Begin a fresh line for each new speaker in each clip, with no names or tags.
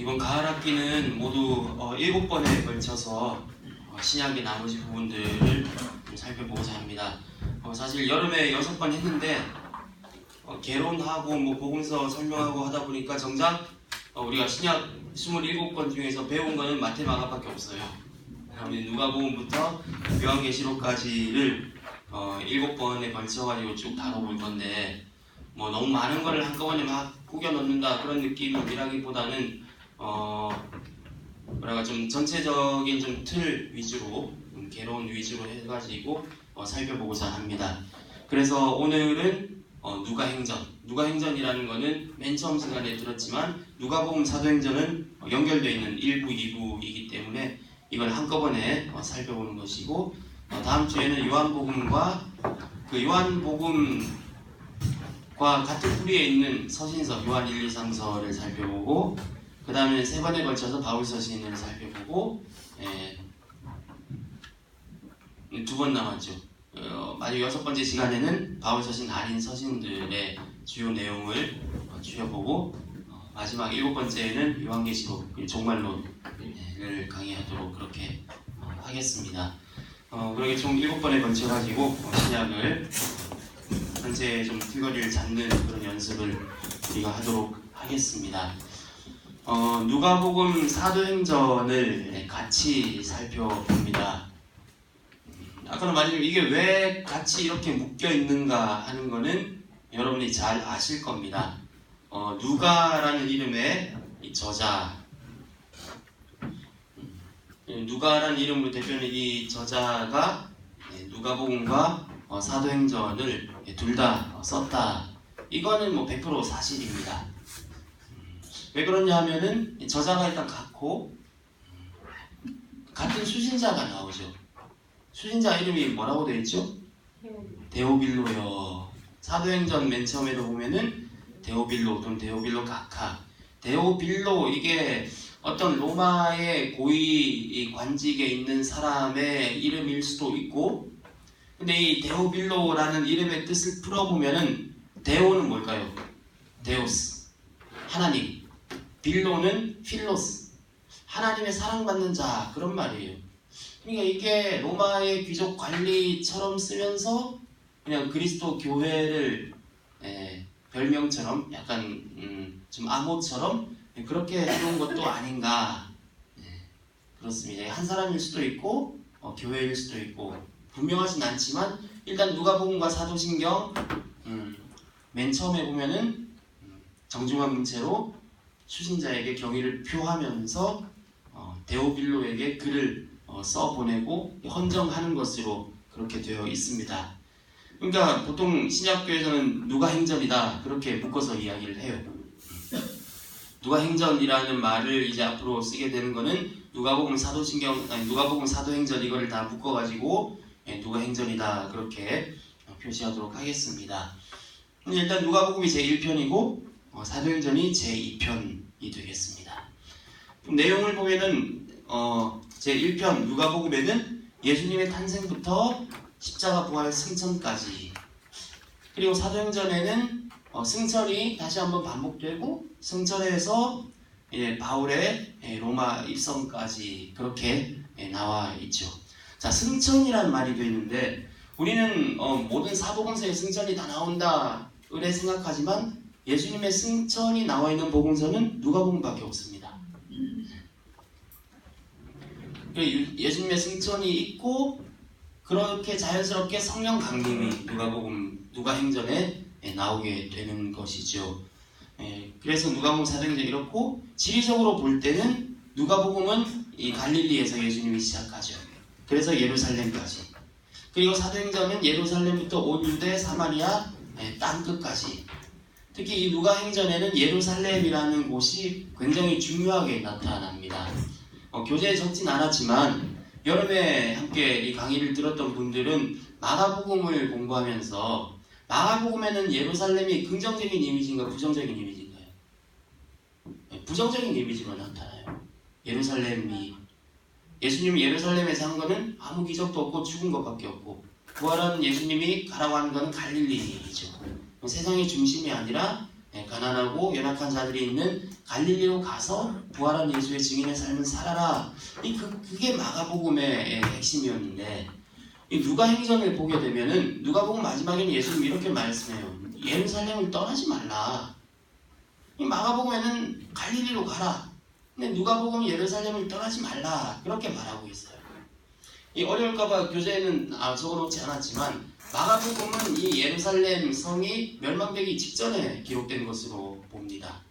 이번 가을 학기는 모두 7번에 걸쳐서 신약의 나머지 부분들을 좀 살펴보고자 합니다. 사실 여름에 6번 했는데 개론하고 복음서 설명하고 하다 보니까 정작 우리가 신약 27권 중에서 배운 거는 마태, 마가밖에 없어요. 우리 누가복음부터 요한계시록까지를 7번에 걸쳐가지고 쭉 다뤄볼 건데 너무 많은 거를 한꺼번에 막 꾸겨 넣는다 그런 느낌이라기보다는 좀 전체적인 좀 틀 위주로 개론 위주로 해가지고 살펴보고자 합니다. 그래서 오늘은 누가행전이라는 거는 맨 처음 시간에 들었지만 누가복음 사도행전은 연결되어 있는 1부, 2부이기 때문에 이걸 한꺼번에 살펴보는 것이고, 다음 주에는 요한복음과 같은 뿌리에 있는 서신서 요한 1, 2, 3서를 살펴보고, 그 다음에 3번에 걸쳐서 바울 서신을 살펴보고 2번 남았죠. 마지막 6번째 시간에는 바울 서신 아닌 서신들의 주요 내용을 추려보고, 마지막 7번째에는 요한계시록 종말론을 강의하도록 그렇게 하겠습니다. 그렇게 총 7번에 걸쳐가지고 신약을 전체 좀 틀거리를 잡는 그런 연습을 우리가 하도록 하겠습니다. 누가복음 사도행전을 같이 살펴봅니다. 아까는 말했지만 이게 왜 같이 이렇게 묶여 있는가 하는 거는 여러분이 잘 아실 겁니다. 누가라는 이름의 이 저자, 누가라는 이름으로 대표하는 이 저자가 누가복음과 사도행전을 둘 다 썼다. 이거는 100% 사실입니다. 왜 그러냐 하면은 저자가 일단 같고 같은 수신자가 나오죠. 수신자 이름이 뭐라고 되어 있죠? 데오빌로요. 사도행전 맨 처음에도 보면은 데오빌로 또는 데오빌로 각하. 데오빌로 이게 어떤 로마의 고위 관직에 있는 사람의 이름일 수도 있고, 근데 이 데오빌로라는 이름의 뜻을 풀어보면은 데오는 뭘까요? 데오스, 하나님. 빌로는 필로스, 하나님의 사랑받는 자, 그런 말이에요. 그러니까 이게 로마의 귀족 관리처럼 쓰면서 그냥 그리스도 교회를 별명처럼 약간 좀 암호처럼 그렇게 해놓은 것도 아닌가. 그렇습니다. 한 사람일 수도 있고 교회일 수도 있고 분명하진 않지만, 일단 누가복음과 사도신경 맨 처음에 보면은 정중한 문체로 수신자에게 경의를 표하면서 데오빌로에게 글을 써보내고 헌정하는 것으로 그렇게 되어 있습니다. 그러니까 보통 신약교에서는 누가행전이다 그렇게 묶어서 이야기를 해요. 누가행전이라는 말을 이제 앞으로 쓰게 되는 거는 누가복음 사도행전 이거를 다 묶어가지고 누가행전이다 그렇게 표시하도록 하겠습니다. 일단 누가복음이 제1편이고 사도행전이 제2편이 되겠습니다. 내용을 보면은 제1편 누가복음에는 예수님의 탄생부터 십자가 부활 승천까지, 그리고 사도행전에는 승천이 다시 한번 반복되고 승천에서 바울의 로마 입성까지 그렇게 나와 있죠. 자, 승천이라는 말이 되어 있는데 우리는 모든 사복음서에 승천이 다 나온다 의뢰 생각하지만 예수님의 승천이 나와 있는 복음서는 누가복음밖에 없습니다. 예수님의 승천이 있고 그렇게 자연스럽게 성령 강림이 누가행전에 나오게 되는 것이죠. 그래서 누가복음 사도행전 이렇고, 지리적으로 볼 때는 누가복음은 이 갈릴리에서 예수님이 시작하죠. 그래서 예루살렘까지. 그리고 사도행전은 예루살렘부터 온 유대, 사마리아 땅끝까지. 특히 이 누가행전에는 예루살렘이라는 곳이 굉장히 중요하게 나타납니다. 교재에 적진 않았지만 여름에 함께 이 강의를 들었던 분들은 마가복음을 공부하면서 마가복음에는 예루살렘이 긍정적인 이미지인가 부정적인 이미지인가요? 부정적인 이미지로 나타나요. 예수님이 예루살렘에서 한 거는 아무 기적도 없고 죽은 것밖에 없고, 부활한 예수님이 가라고 하는 거는 갈릴리이죠. 세상의 중심이 아니라 가난하고 연약한 자들이 있는 갈릴리로 가서 부활한 예수의 증인의 삶을 살아라. 그게 마가복음의 핵심이었는데, 이 누가행전을 보게 되면은 누가복음 마지막에는 예수님이 이렇게 말씀해요. 예루살렘을 떠나지 말라. 이 마가복음에는 갈릴리로 가라. 근데 누가복음은 예루살렘을 떠나지 말라. 그렇게 말하고 있어요. 이 어려울까봐 교재에는 적어놓지 않았지만 마가복음은 이 예루살렘 성이 멸망되기 직전에 기록된 것으로 봅니다.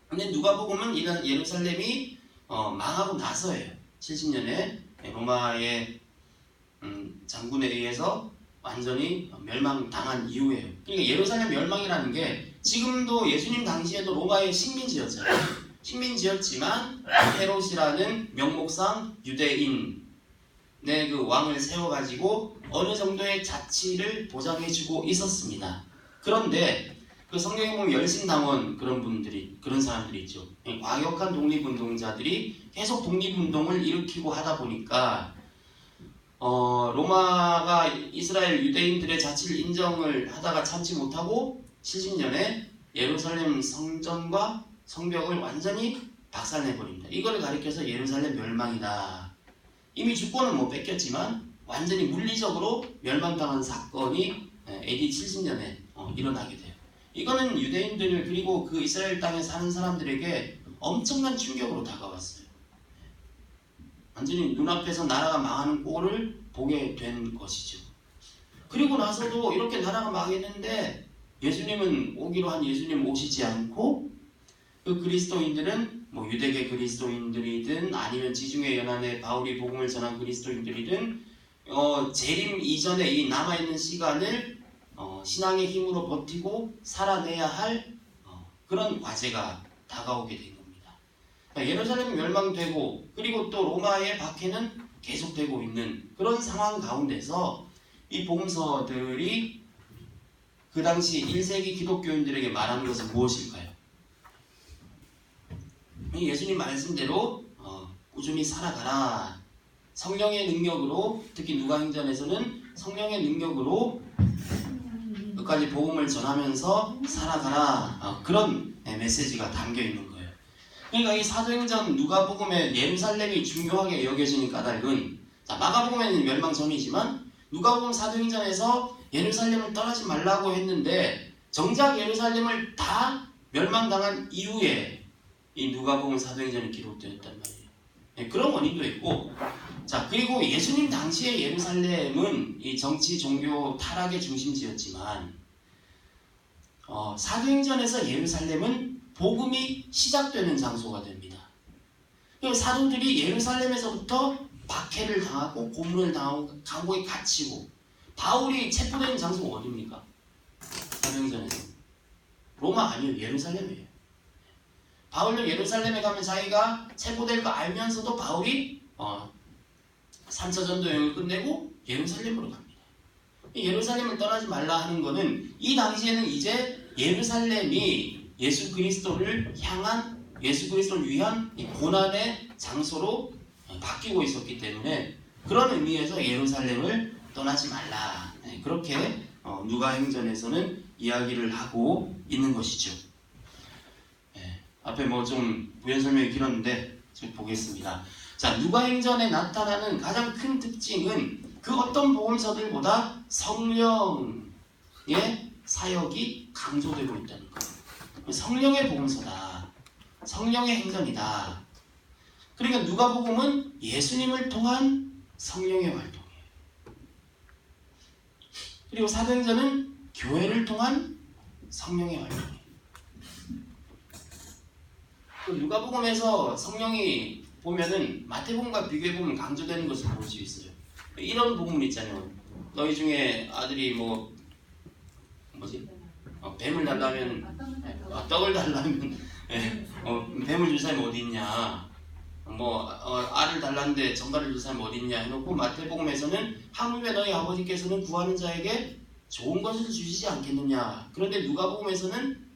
근데 누가복음은 이런 예루살렘이 망하고 나서예요. 70년에 로마의 장군에 의해서 완전히 멸망당한 이후예요. 그러니까 예루살렘 멸망이라는 게 지금도 예수님 당시에도 로마의 식민지였잖아요. 식민지였지만 헤롯이라는 명목상 유대인의 그 왕을 세워가지고 어느 정도의 자치를 보장해주고 있었습니다. 그런데 그 성경에 보면 열심당원 그런 사람들이 있죠. 과격한 독립운동자들이 계속 독립운동을 일으키고 하다 보니까 로마가 이스라엘 유대인들의 자치를 인정을 하다가 참지 못하고 70년에 예루살렘 성전과 성벽을 완전히 박살내버립니다. 이걸 가리켜서 예루살렘 멸망이다. 이미 주권은 못 뺏겼지만 완전히 물리적으로 멸망당한 사건이 AD 70년에 일어나게 돼요. 이거는 유대인들 그리고 그 이스라엘 땅에 사는 사람들에게 엄청난 충격으로 다가왔어요. 완전히 눈앞에서 나라가 망하는 꼴을 보게 된 것이죠. 그리고 나서도 이렇게 나라가 망했는데 예수님은 오기로 한 예수님 오시지 않고 그 그리스도인들은 유대계 그리스도인들이든 아니면 지중해 연안에 바울이 복음을 전한 그리스도인들이든 재림 이전에 이 남아있는 시간을 신앙의 힘으로 버티고 살아내야 할 그런 과제가 다가오게 된 겁니다. 예루살렘이 멸망되고 그리고 또 로마의 박해는 계속되고 있는 그런 상황 가운데서 이 복음서들이 그 당시 1세기 기독교인들에게 말하는 것은 무엇일까요? 예수님 말씀대로 꾸준히 살아가라. 성령의 능력으로, 특히 누가행전에서는 성령의 능력으로 끝까지 복음을 전하면서 살아가라. 그런 메시지가 담겨 있는 거예요. 그러니까 이 사도행전 누가복음의 예루살렘이 중요하게 여겨지는 까닭은 마가복음에는 멸망 전이지만 누가복음 사도행전에서 예루살렘을 떠나지 말라고 했는데 정작 예루살렘을 다 멸망당한 이후에 이 누가복음 사도행전이 기록되었단 말이에요. 그런 원인도 있고, 그리고 예수님 당시의 예루살렘은 이 정치 종교 타락의 중심지였지만 사도행전에서 예루살렘은 복음이 시작되는 장소가 됩니다. 사도들이 예루살렘에서부터 박해를 당하고 고문을 당하고 감옥에 갇히고, 바울이 체포되는 장소가 어디입니까? 사도행전에서 로마 아니에요. 예루살렘이에요. 바울도 예루살렘에 가면 자기가 체포될 거 알면서도 바울이 3차 전도 여행을 끝내고 예루살렘으로 갑니다. 예루살렘을 떠나지 말라 하는 것은 이 당시에는 이제 예루살렘이 예수 그리스도를 위한 이 고난의 장소로 바뀌고 있었기 때문에 그런 의미에서 예루살렘을 떠나지 말라. 그렇게 누가행전에서는 이야기를 하고 있는 것이죠. 앞에 좀 부연 설명이 길었는데 좀 보겠습니다. 누가행전에 나타나는 가장 큰 특징은 그 어떤 복음서들보다 성령의 사역이 강조되고 있다는 거예요. 성령의 복음서다. 성령의 행전이다. 그러니까 누가복음은 예수님을 통한 성령의 활동이에요. 그리고 사도행전은 교회를 통한 성령의 활동이에요. 누가복음에서 성령이 보면은 마태복음과 비교해보면 강조되는 것을 볼 수 있어요. 이런 부분 있잖아요. 너희 중에 아들이 뱀을 달라면 떡을 달라면 뱀을 줄 사람이 어디 있냐, 알을 달랐는데 전갈을 줄 사람이 어디 있냐 해놓고 마태복음에서는 하물며 너희 아버지께서는 구하는 자에게 좋은 것을 주시지 않겠느냐. 그런데 누가복음에서는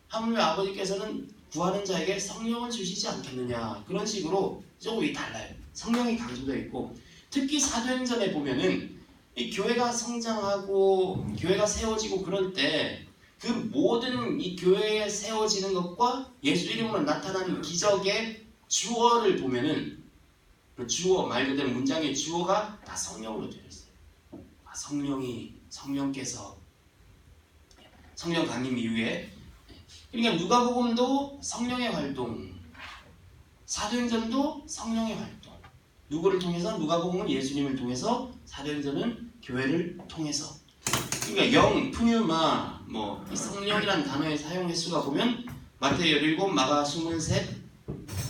하물며 아버지께서는 구하는 자에게 성령을 주시지 않겠느냐. 그런 식으로 조금 달라요. 성령이 강조되어 있고, 특히 사도행전에 보면은 이 교회가 성장하고 교회가 세워지고 그럴 때 그 모든 이 교회에 세워지는 것과 예수 이름으로 나타나는 기적의 주어를 보면은 그 주어 말 그대로 문장의 주어가 다 성령으로 되어 있어요. 성령께서 성령 강림 이후에 그러니까 누가복음도 성령의 활동, 사도행전도 성령의 활동. 누구를 통해서? 누가복음은 예수님을 통해서, 사도행전은 교회를 통해서. 그러니까 영, 푸뉴마, 이 성령이라는 단어의 사용 횟수가 보면 마태 17, 마가 23,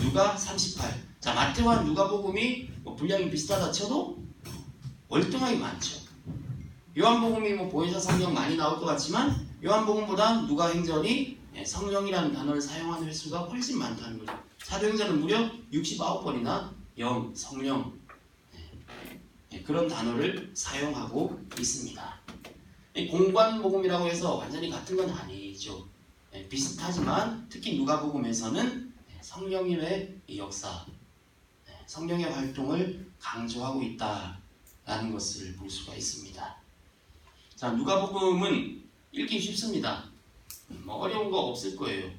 누가 38. 자, 마태와 누가복음이 분량이 비슷하다 쳐도 월등하게 많죠. 요한복음이 보혜사 성령 많이 나올 것 같지만 요한복음보다 누가행전이 성령이라는 단어를 사용하는 횟수가 훨씬 많다는 거죠. 사도행전은 무려 69번이나 영, 성령 그런 단어를 사용하고 있습니다. 공관복음이라고 해서 완전히 같은 건 아니죠. 비슷하지만 특히 누가복음에서는 성령님의 역사, 성령의 활동을 강조하고 있다라는 것을 볼 수가 있습니다. 자, 누가복음은 읽기 쉽습니다. 어려운 거 없을 거예요.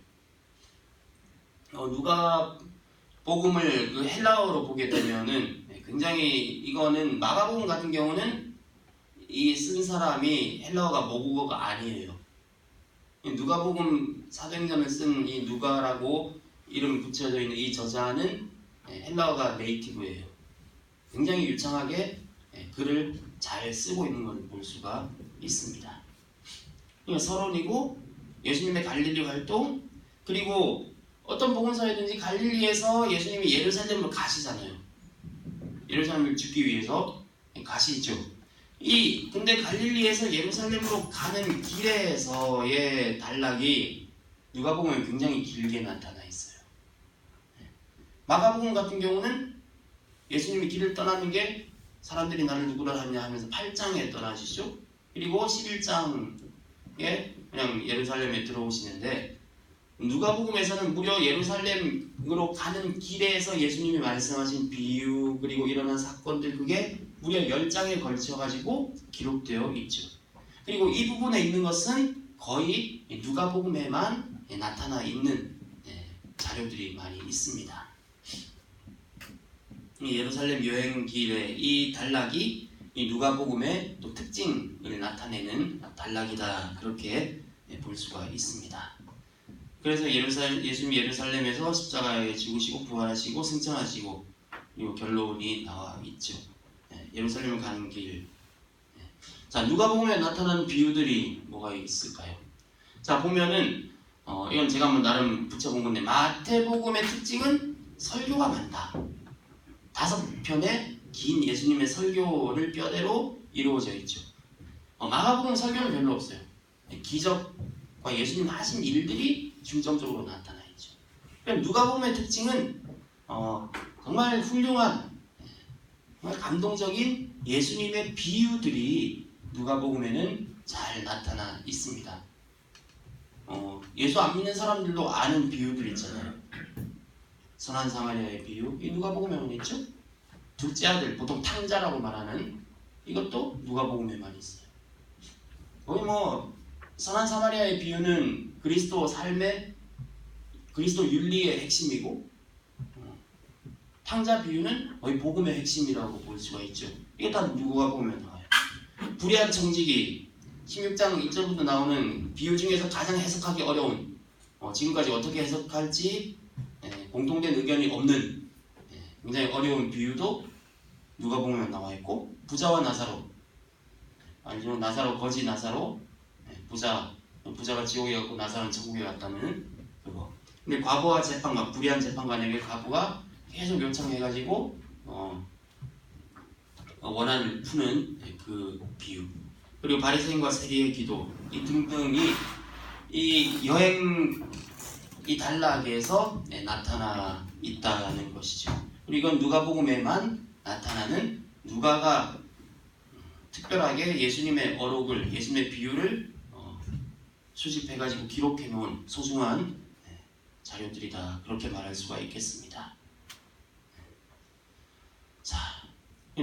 누가복음을 그 헬라어로 보게 되면은 굉장히 이거는 마가복음 같은 경우는 이 쓴 사람이 헬라어가 모국어가 아니에요. 누가복음 사도행전을 쓴 이 누가라고 이름 붙여져 있는 이 저자는 헬라어가 네이티브예요. 굉장히 유창하게 글을 잘 쓰고 있는 것을 볼 수가 있습니다. 서론이고 예수님의 갈릴리 활동, 그리고 어떤 복음서에든지 갈릴리에서 예수님이 예루살렘으로 가시잖아요. 예루살렘을 죽기 위해서 가시죠. 근데 갈릴리에서 예루살렘으로 가는 길에서의 단락이 누가복음에 굉장히 길게 나타나 있어요. 마가복음 같은 경우는 예수님이 길을 떠나는 게 사람들이 나를 누구라 하냐 하면서 8장에 떠나시죠. 그리고 11장에 그냥 예루살렘에 들어오시는데 누가복음에서는 무려 예루살렘으로 가는 길에서 예수님이 말씀하신 비유 그리고 일어난 사건들 그게 무려 10장에 걸쳐가지고 기록되어 있죠. 그리고 이 부분에 있는 것은 거의 누가복음에만 나타나 있는 자료들이 많이 있습니다. 예루살렘 여행길의 이 단락이 이 누가복음의 또 특징을 나타내는 단락이다, 그렇게 볼 수가 있습니다. 그래서 예수님이 예루살렘에서 십자가에 죽으시고 부활하시고 승천하시고 그리고 결론이 나와 있죠. 예루살렘을 가는 길. 자, 누가복음에 나타나는 비유들이 뭐가 있을까요? 자, 보면은 이건 제가 한번 나름 붙여본 건데 마태복음의 특징은 설교가 많다. 5편의 긴 예수님의 설교를 뼈대로 이루어져 있죠. 마가복음 설교는 별로 없어요. 기적과 예수님 하신 일들이 중점적으로 나타나 있죠. 누가복음의 특징은 정말 훌륭한, 정말 감동적인 예수님의 비유들이 누가복음에는 잘 나타나 있습니다. 예수 안 믿는 사람들도 아는 비유들 있잖아요. 선한 사마리아의 비유, 이 누가복음에만 있죠. 둘째 아들, 보통 탕자라고 말하는 이것도 누가복음에만 있어요. 거의 선한 사마리아의 비유는 그리스도 삶의, 그리스도 윤리의 핵심이고 탕자 비유는 거의 복음의 핵심이라고 볼 수가 있죠. 이게 다 누가복음에 나와요. 불의한 청지기 16장 1절부터 나오는 비유 중에서 가장 해석하기 어려운, 지금까지 어떻게 해석할지 공통된 의견이 없는 굉장히 어려운 비유도 누가복음에 나와 있고, 부자와 나사로, 알죠? 나사로, 거지 나사로, 부자가 지옥에 갔고 나사로는 천국에 갔다는 그거. 근데 과부와 재판관, 불의한 재판관에게 과부가 계속 요청해가지고 원한을 푸는 그 비유. 그리고 바리새인과 세리의 기도, 이 등등이 이 여행 이 단락에서 나타나 있다는 것이죠. 그리고 이건 누가복음에만 나타나는, 누가가 특별하게 예수님의 어록을, 예수님의 비유를 수집해가지고 기록해 놓은 소중한 자료들이다, 그렇게 말할 수가 있겠습니다. 자,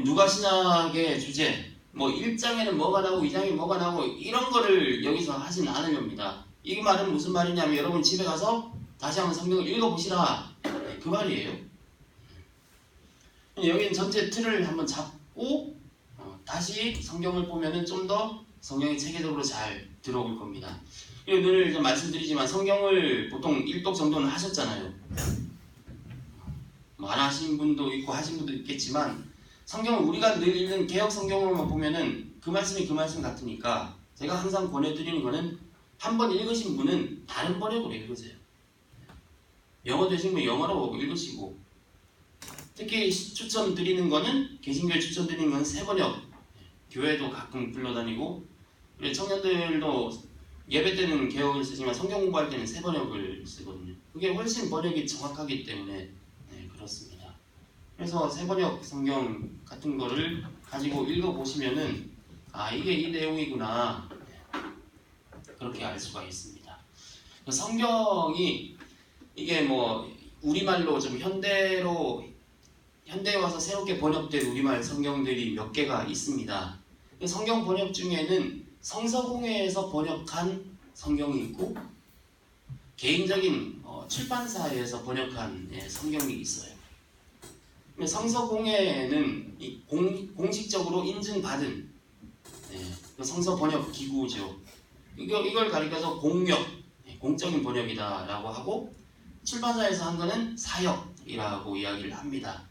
누가 신학의 주제, 뭐 1장에는 뭐가 나오고 2장에 뭐가 나오고 이런 거를 여기서 하진 않으렵니다. 이 말은 무슨 말이냐면 여러분 집에 가서 다시 한번 성경을 읽어보시라, 그 말이에요. 여기는 전체 틀을 한번 잡고 다시 성경을 보면은 좀 더 성경이 체계적으로 잘 들어올 겁니다. 그리고 늘 좀 말씀드리지만 성경을 보통 일독 정도는 하셨잖아요. 뭐 안 하신 분도 있고 하신 분도 있겠지만 성경을 우리가 늘 읽는 개혁 성경으로만 보면은 그 말씀이 그 말씀 같으니까 제가 항상 권해드리는 거는 한 번 읽으신 분은 다른 번역으로 읽으세요. 영어 되신 분 영어로 읽으시고, 특히 추천드리는 거는 개신교에 추천드리는 건 새 번역. 교회도 가끔 불러다니고, 그리고 청년들도 예배 때는 개혁을 쓰지만 성경 공부할 때는 새 번역을 쓰거든요. 그게 훨씬 번역이 정확하기 때문에 그렇습니다. 그래서 새 번역 성경 같은 거를 가지고 읽어보시면은 이게 이 내용이구나, 그렇게 알 수가 있습니다. 성경이 이게 뭐 우리말로 좀 현대에 와서 새롭게 번역된 우리말 성경들이 몇 개가 있습니다. 성경 번역 중에는 성서공회에서 번역한 성경이 있고 개인적인 출판사에서 번역한 성경이 있어요. 성서공회는 공식적으로 인증받은 성서 번역 기구죠. 이걸 가리켜서 공적인 번역이다라고 하고, 출판사에서 한 거는 사역이라고 이야기를 합니다.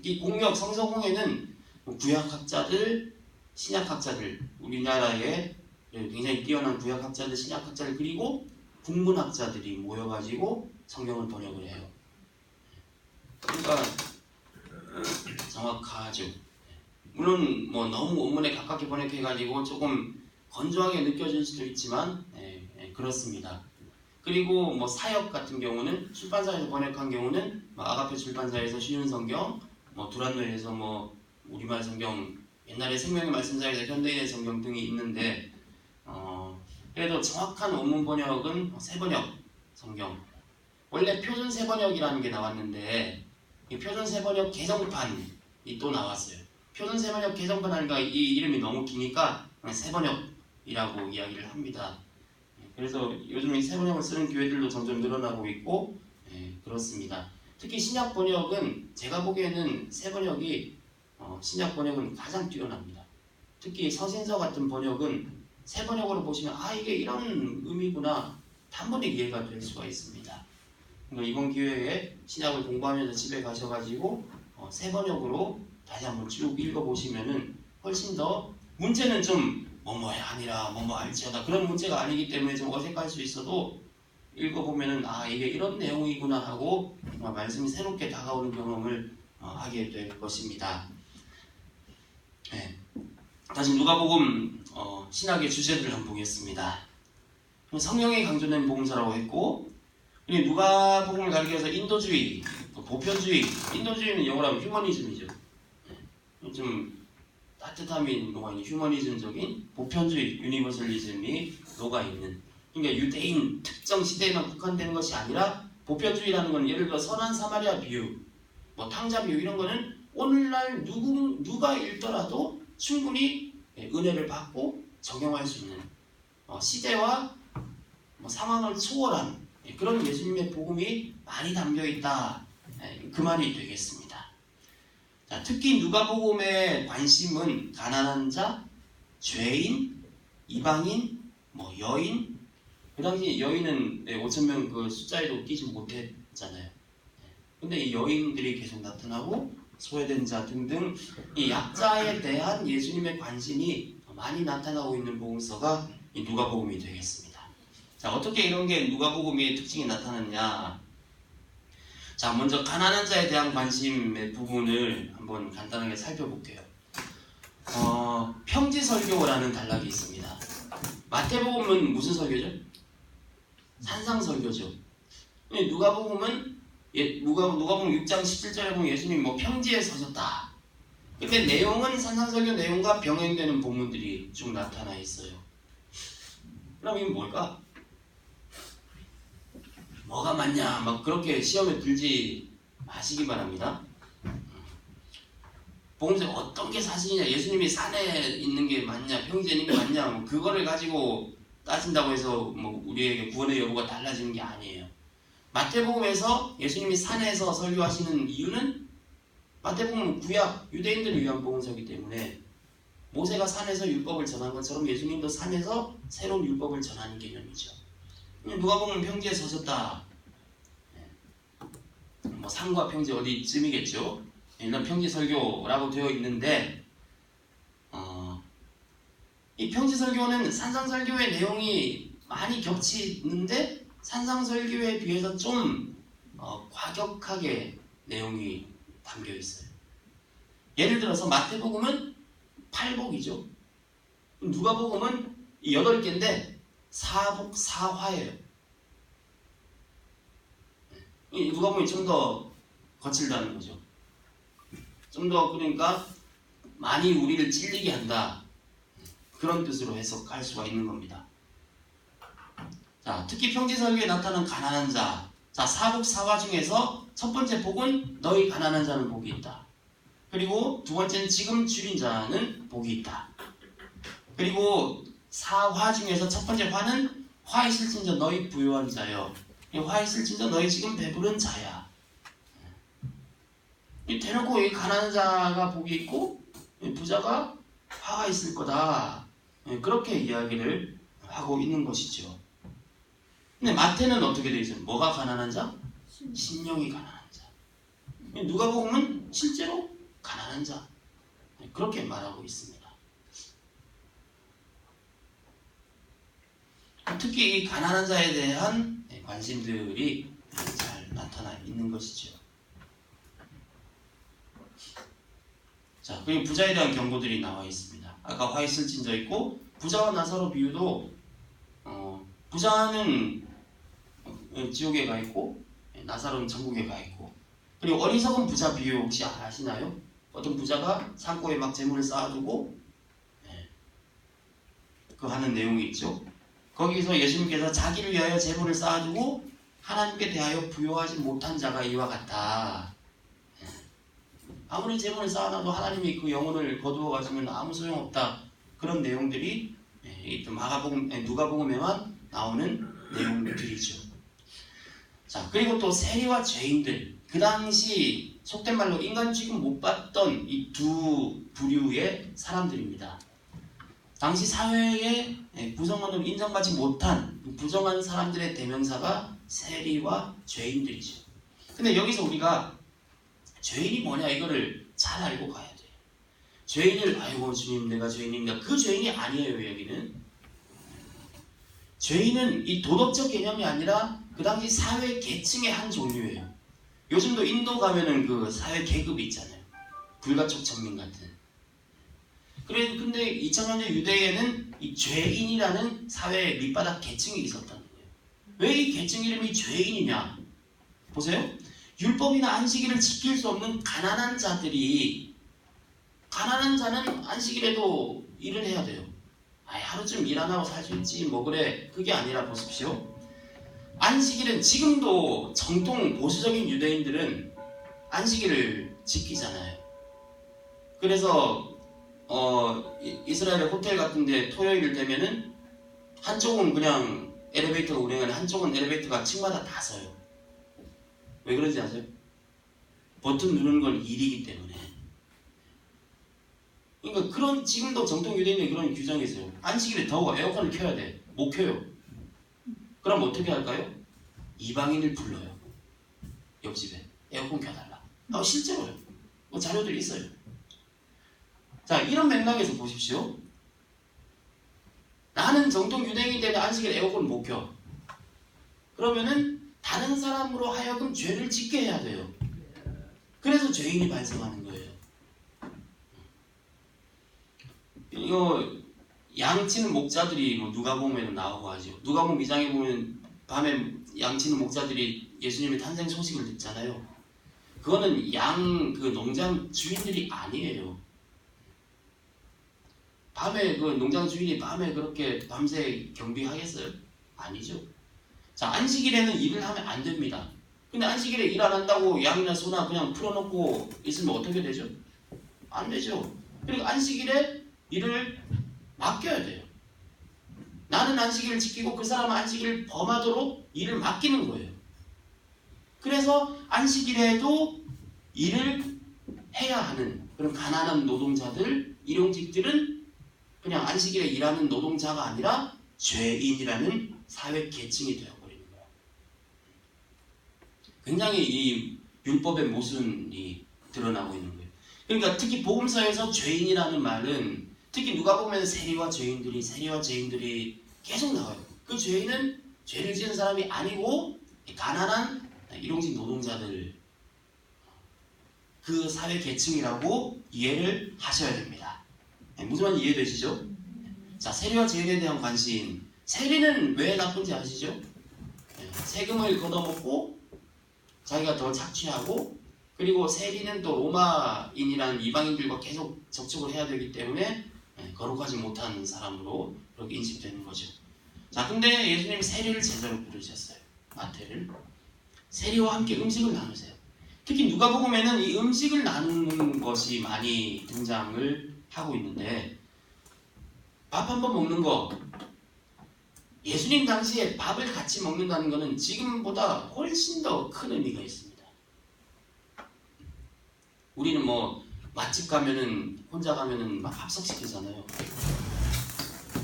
이 성서공회는 구약학자들, 신약학자들, 우리나라에 굉장히 뛰어난 구약학자들, 신약학자들, 그리고 국문학자들이 모여가지고 성경을 번역을 해요. 그러니까 정확하죠. 물론 뭐 너무 원문에 가깝게 번역해가지고 조금 건조하게 느껴질 수도 있지만 그렇습니다. 그리고 뭐 사역 같은 경우는 출판사에서 번역한 경우는 아가페 출판사에서 쉬운 성경, 뭐 두란노에서 뭐 우리말 성경, 옛날에 생명의 말씀사에서 현대인의 성경 등이 있는데 그래도 정확한 원문 번역은 새번역 성경. 원래 표준 새번역이라는 게 나왔는데 이 표준 새번역 개정판이 또 나왔어요. 표준 새번역 개정판 하니까 이 이름이 너무 기니까 새번역이라고 이야기를 합니다. 그래서 요즘 이 새번역을 쓰는 교회들도 점점 늘어나고 있고 그렇습니다. 특히 신약 번역은 제가 보기에는 새번역이 신약 번역은 가장 뛰어납니다. 특히 서신서 같은 번역은 새번역으로 보시면 이게 이런 의미구나 단번에 이해가 될 수가 있습니다. 그러니까 이번 기회에 신약을 공부하면서 집에 가셔가지고 새번역으로 다시 한번 쭉 읽어보시면은 훨씬 더, 문제는 좀 뭐뭐야 아니라 뭐뭐 알지어다 그런 문제가 아니기 때문에 좀 어색할 수 있어도 읽어보면은 이게 이런 내용이구나 하고 말씀이 새롭게 다가오는 경험을 하게 될 것입니다. 다시 누가복음 신학의 주제들을 한번 보겠습니다. 성령이 강조된 복음서라고 했고, 누가복음을 가리켜서 인도주의, 보편주의, 인도주의는 영어로 하면 휴머니즘이죠. 좀 따뜻함이 녹아있는 휴머니즘적인 보편주의, 유니버설리즘이 녹아있는, 그러니까 유대인 특정 시대에만 국한되는 것이 아니라 보편주의라는 건 예를 들어 선한 사마리아 비유, 뭐 탕자 비유 이런 거는 오늘날 누가 읽더라도 충분히 은혜를 받고 적용할 수 있는 시대와 상황을 초월한 그런 예수님의 복음이 많이 담겨있다, 그 말이 되겠습니다. 자, 특히 누가복음의 관심은 가난한 자, 죄인, 이방인, 여인. 그 당시 여인은 5,000명 그 숫자에도 끼지 못했잖아요. 근데 이 여인들이 계속 나타나고 소외된 자 등등 이 약자에 대한 예수님의 관심이 많이 나타나고 있는 복음서가 이 누가복음이 되겠습니다. 자, 어떻게 이런 게 누가복음의 특징이 나타났냐? 자, 먼저 가난한 자에 대한 관심의 부분을 한번 간단하게 살펴볼게요. 평지설교라는 단락이 있습니다. 마태복음은 무슨 설교죠? 산상설교죠. 누가복음은 누가복음 6장 17절에 보면 예수님이 평지에 서셨다. 근데 내용은 산상설교 내용과 병행되는 본문들이 쭉 나타나 있어요. 그럼 이게 뭘까? 뭐가 맞냐? 그렇게 시험에 들지 마시기 바랍니다. 복음서에 어떤 게 사실이냐, 예수님이 산에 있는 게 맞냐, 평지에 있는 게 맞냐, 뭐 그거를 가지고 따진다고 해서 뭐 우리에게 구원의 여부가 달라지는 게 아니에요. 마태복음에서 예수님이 산에서 설교하시는 이유는 마태복음은 구약 유대인들을 위한 복음서이기 때문에 모세가 산에서 율법을 전한 것처럼 예수님도 산에서 새로운 율법을 전하는 개념이죠. 누가 보면 평지에 서셨다. 뭐 산과 평지 어디쯤이겠죠. 일단 평지 설교라고 되어 있는데 이 평지 설교는 산상 설교의 내용이 많이 겹치는데 산상 설교에 비해서 좀 과격하게 내용이 담겨 있어요. 예를 들어서 마태복음은 8복이죠. 누가복음은 8개인데 4복 4화예요. 누가복음이 좀 더 거칠다는 거죠. 좀 더 그러니까 많이 우리를 찔리게 한다. 그런 뜻으로 해석할 수가 있는 겁니다. 자, 특히 평지설교에 나타난 가난한 자. 자, 4복 4화 중에서 첫 번째 복은 너희 가난한 자는 복이 있다. 그리고 두 번째는 지금 줄인 자는 복이 있다. 그리고 4화 중에서 첫 번째 화는 화에 실진 자 너희 부유한 자여. 화에 실진 자 너희 지금 배부른 자야. 대놓고 이 가난한 자가 복이 있고 부자가 화가 있을 거다. 그렇게 이야기를 하고 있는 것이죠. 근데 마태는 어떻게 되어 있어요? 뭐가 가난한 자? 심령이 가난한 자. 누가복음은 실제로 가난한 자. 그렇게 말하고 있습니다. 특히 이 가난한 자에 대한 관심들이 잘 나타나 있는 것이죠. 자, 그리고 부자에 대한 경고들이 나와 있습니다. 아까 화 있을 진저 있고 부자와 나사로 비유도 부자는 지옥에 가 있고 나사로는 천국에 가 있고 그리고 어리석은 부자 비유 혹시 아시나요? 어떤 부자가 창고에 막 재물을 쌓아두고 그 하는 내용이 있죠. 거기서 예수님께서 자기를 위하여 재물을 쌓아두고 하나님께 대하여 부요하지 못한 자가 이와 같다. 아무리 재물을 쌓아놔도 하나님이 그 영혼을 거두어 가시면 아무 소용없다. 그런 내용들이 마가복음, 누가복음에만 나오는 내용들이죠. 자, 그리고 또 세리와 죄인들, 그 당시 속된 말로 인간 취급 못 받던 이 두 부류의 사람들입니다. 당시 사회에 구성원으로 인정받지 못한 부정한 사람들의 대명사가 세리와 죄인들이죠. 근데 여기서 우리가 죄인이 뭐냐 이거를 잘 알고 가야 돼요. 죄인을 아이고 주님 내가 죄인입니다. 그 죄인이 아니에요. 여기는 죄인은 이 도덕적 개념이 아니라 그 당시 사회 계층의 한 종류예요. 요즘도 인도 가면은 그 사회 계급이 있잖아요. 불가촉 천민 같은. 근데 2000년대 유대에는 이 죄인이라는 사회 밑바닥 계층이 있었다는 거예요. 왜 이 계층 이름이 죄인이냐? 보세요. 율법이나 안식일을 지킬 수 없는 가난한 자들이 가난한 자는 안식일에도 일을 해야 돼요. 하루쯤 일 안 하고 살 수 있지 뭐 그래. 그게 아니라 보십시오. 안식일은 지금도 정통 보수적인 유대인들은 안식일을 지키잖아요. 그래서 이스라엘의 호텔 같은데 토요일 되면은 한쪽은 그냥 엘리베이터가 운행하는 한쪽은 엘리베이터가 층마다 다 서요. 왜 그런지 아세요? 버튼 누르는 건 일이기 때문에. 그러니까 그런 지금도 정통 유대인의 그런 규정이 있어요. 안식일에 더워 에어컨을 켜야 돼. 못 켜요. 그럼 어떻게 할까요? 이방인을 불러요. 옆집에 에어컨 켜달라. 실제로요. 뭐 자료들이 있어요. 자, 이런 맥락에서 보십시오. 나는 정통 유대인이 때문에 안식일에 에어컨을 못 켜. 그러면은 다른 사람으로 하여금 죄를 짓게 해야 돼요. 그래서 죄인이 발생하는 거예요. 이거 양치는 목자들이 뭐 누가복음에는 나오고 하죠. 누가복음 2장에 보면 밤에 양치는 목자들이 예수님의 탄생 소식을 듣잖아요. 그거는 그 농장 주인들이 아니에요. 밤에 그 농장 주인이 밤에 그렇게 밤새 경비하겠어요? 아니죠. 자, 안식일에는 일을 하면 안 됩니다. 근데 안식일에 일 안 한다고 양이나 소나 그냥 풀어놓고 있으면 어떻게 되죠? 안 되죠. 그리고 안식일에 일을 맡겨야 돼요. 나는 안식일을 지키고 그 사람은 안식일을 범하도록 일을 맡기는 거예요. 그래서 안식일에도 일을 해야 하는 그런 가난한 노동자들, 일용직들은 그냥 안식일에 일하는 노동자가 아니라 죄인이라는 사회 계층이 되어버리는 거예요. 굉장히 이 율법의 모순이 드러나고 있는 거예요. 그러니까 특히 복음서에서 죄인이라는 말은 특히 누가 보면 세리와 죄인들이 계속 나와요. 그 죄인은 죄를 지은 사람이 아니고 가난한 일용직 노동자들, 그 사회 계층이라고 이해를 하셔야 됩니다. 무슨 말인지 이해되시죠? 자, 세리와 죄인에 대한 관심. 세리는 왜 나쁜지 아시죠? 세금을 걷어먹고 자기가 더 착취하고, 그리고 세리는 또 로마인이라는 이방인들과 계속 접촉을 해야 되기 때문에 거룩하지 못한 사람으로 그렇게 인식되는 거죠. 자, 근데 예수님이 세리를 제자로 부르셨어요. 마태를. 세리와 함께 음식을 나누세요. 특히 누가복음에는 이 음식을 나누는 것이 많이 등장을 하고 있는데, 밥 한 번 먹는 거, 예수님 당시에 밥을 같이 먹는다는 것은 지금보다 훨씬 더 큰 의미가 있습니다. 우리는 뭐 맛집 가면은 혼자 가면은 막 합석시키잖아요.